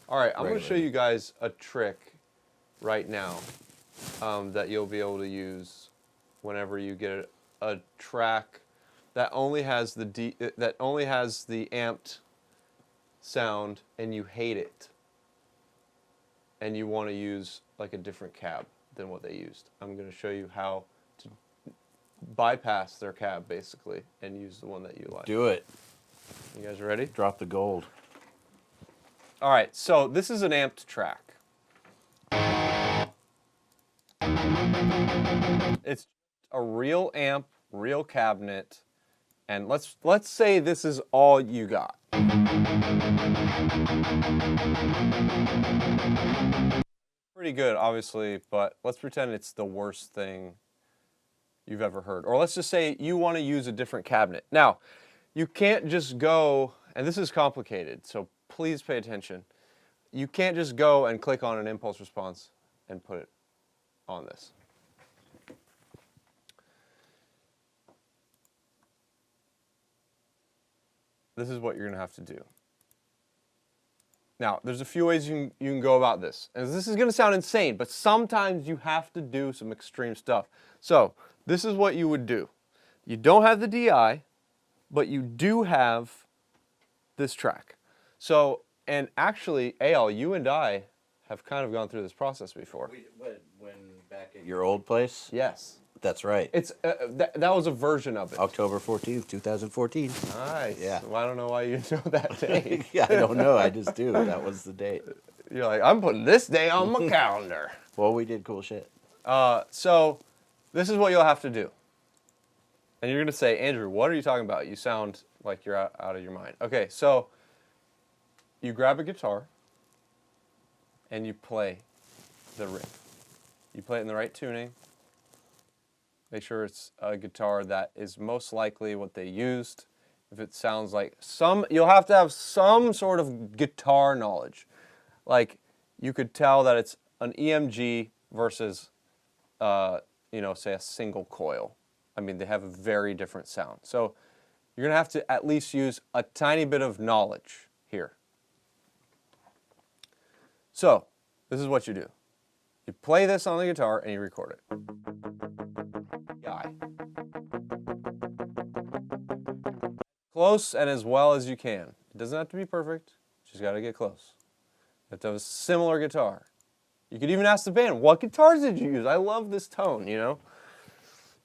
All right, I'm going to show you guys a trick right now that you'll be able to use whenever you get a track that only has the amped sound and you hate it, and you want to use like a different cab than what they used. I'm going to show you how to bypass their cab basically and use the one that you like. Do it. You guys ready? Drop the gold. All right, so this is an amped track. It's a real amp, real cabinet, and let's say this is all you got. Pretty good, obviously, but let's pretend it's the worst thing you've ever heard. Or let's just say you want to use a different cabinet. Now, you can't just go, and this is complicated, so please pay attention. You can't just go and click on an impulse response and put it on this. This is what you're going to have to do. Now, there's a few ways you can go about this. And this is going to sound insane, but sometimes you have to do some extreme stuff. So, this is what you would do. You don't have the DI, but you do have this track. So, and actually, Eyal, you and I have kind of gone through this process before. When back at your old place? Yes. That's right. It's that was a version of it. October 14th, 2014. Nice. Yeah. Well, I don't know why you know that date. Yeah, I don't know. I just do. That was the date. You're like, I'm putting this day on my calendar. Well, we did cool shit. So this is what you'll have to do. And you're going to say, Andrew, what are you talking about? You sound like you're out of your mind. Okay, so you grab a guitar and you play the riff. You play it in the right tuning. Make sure it's a guitar that is most likely what they used. If it sounds like you'll have to have some sort of guitar knowledge. Like you could tell that it's an EMG versus, say a single coil. I mean, they have a very different sound. So you're gonna have to at least use a tiny bit of knowledge here. So this is what you do. You play this on the guitar and you record it. Close and as well as you can. It doesn't have to be perfect, just got to get close. You have to have a similar guitar. You could even ask the band, what guitars did you use? I love this tone, you know?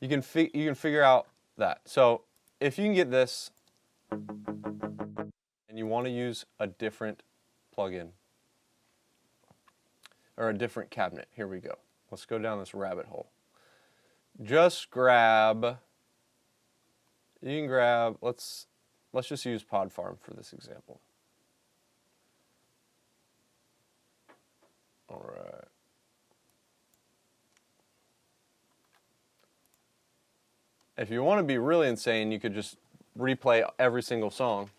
You can figure out that. So if you can get this and you want to use a different plugin or a different cabinet, here we go. Let's go down this rabbit hole. Just grab, let's just use Pod Farm for this example. All right. If you want to be really insane, you could just replay every single song.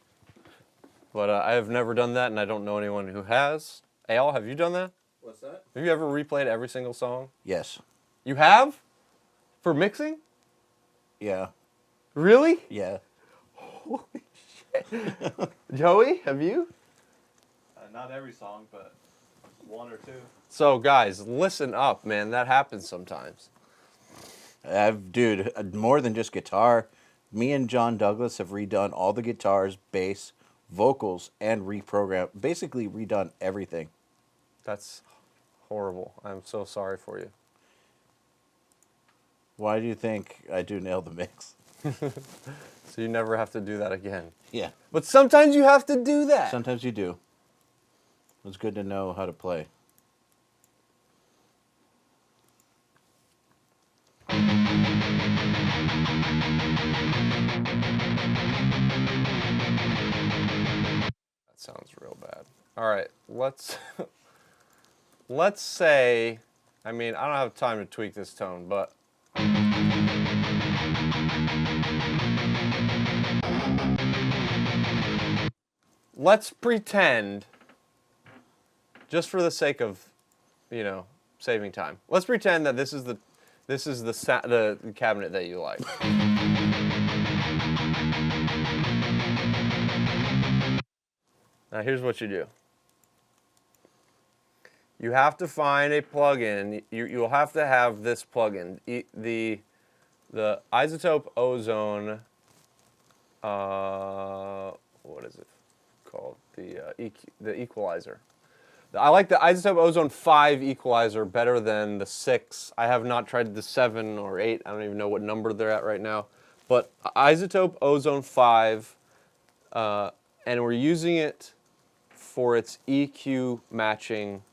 But I have never done that, and I don't know anyone who has. Eyal, have you done that? What's that? Have you ever replayed every single song? Yes. You have? For mixing? Yeah. Really? Yeah. Holy shit. Joey, have you? Not every song, but one or two. So guys, listen up, man. That happens sometimes. Dude, more than just guitar. Me and John Douglas have redone all the guitars, bass, vocals, and basically redone everything. That's horrible. I'm so sorry for you. Why do you think I do nail the mix? So you never have to do that again. Yeah. But sometimes you have to do that. Sometimes you do. It's good to know how to play. That sounds real bad. All right, let's say, I mean, I don't have time to tweak this tone, but let's pretend, just for the sake of, saving time. Let's pretend that this is the cabinet that you like. Now here's what you do. You have to find a plugin. You'll have to have this plugin. The Izotope Ozone. What is it called? The equalizer. I like the Izotope Ozone 5 equalizer better than the 6. I have not tried the 7 or 8. I don't even know what number they're at right now. But Izotope Ozone 5, and we're using it for its EQ matching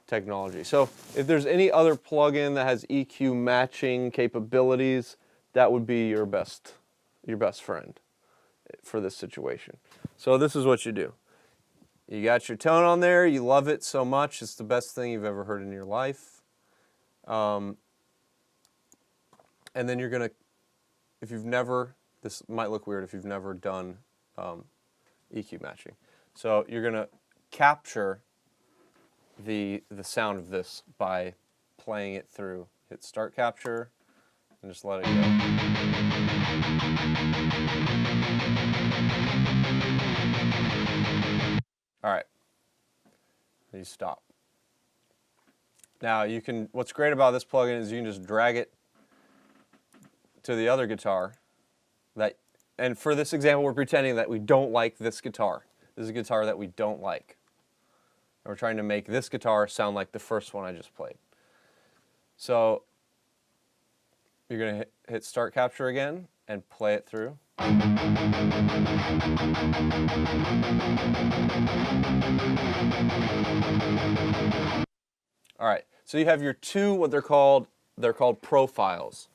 technology. So if there's any other plugin that has EQ matching capabilities, that would be your best friend for this situation. So this is what you do. You got your tone on there, you love it so much, it's the best thing you've ever heard in your life. And then you're gonna, if you've never, this might look weird if you've never done EQ matching. So you're gonna capture the sound of this by playing it through. Hit start capture and just let it go. All right, you stop. Now you can, what's great about this plugin is you can just drag it to the other guitar and for this example, we're pretending that we don't like this guitar. This is a guitar that we don't like. And we're trying to make this guitar sound like the first one I just played. So you're going to hit start capture again and play it through. All right, so you have your two, what they're called profiles.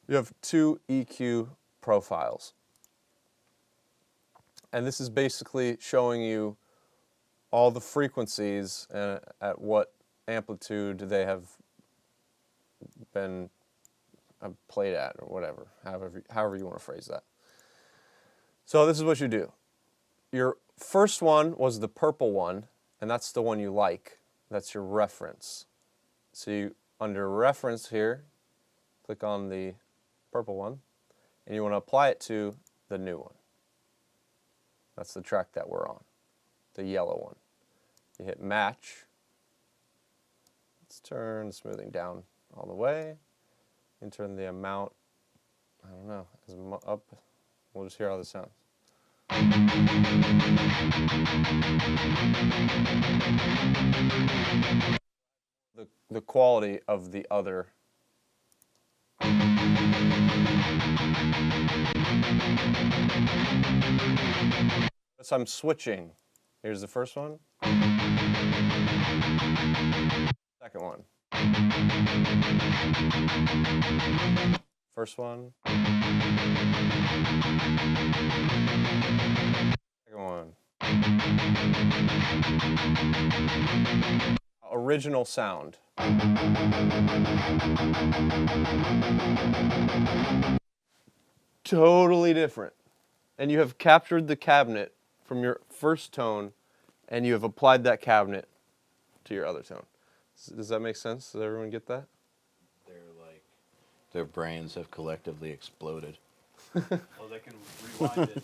You have two EQ profiles. And this is basically showing you all the frequencies and at what amplitude they have been played at, or whatever, however you want to phrase that. So this is what you do. Your first one was the purple one, and that's the one you like. That's your reference. So you, under reference here, click on the purple one, and you want to apply it to the new one. That's the track that we're on, the yellow one. You hit match. Let's turn the smoothing down all the way, and turn the amount, I don't know, up. We'll just hear how this sounds. The quality of the other. So I'm switching. Here's the first one. Second one. First one. Second one. Original sound. Totally different. And you have captured the cabinet from your first tone, and you have applied that cabinet to your other tone. Does that make sense? Does everyone get that? They're like, their brains have collectively exploded. Well, they can rewind it.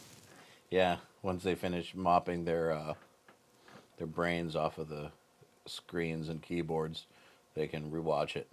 Yeah, once they finish mopping their brains off of the screens and keyboards, they can rewatch it.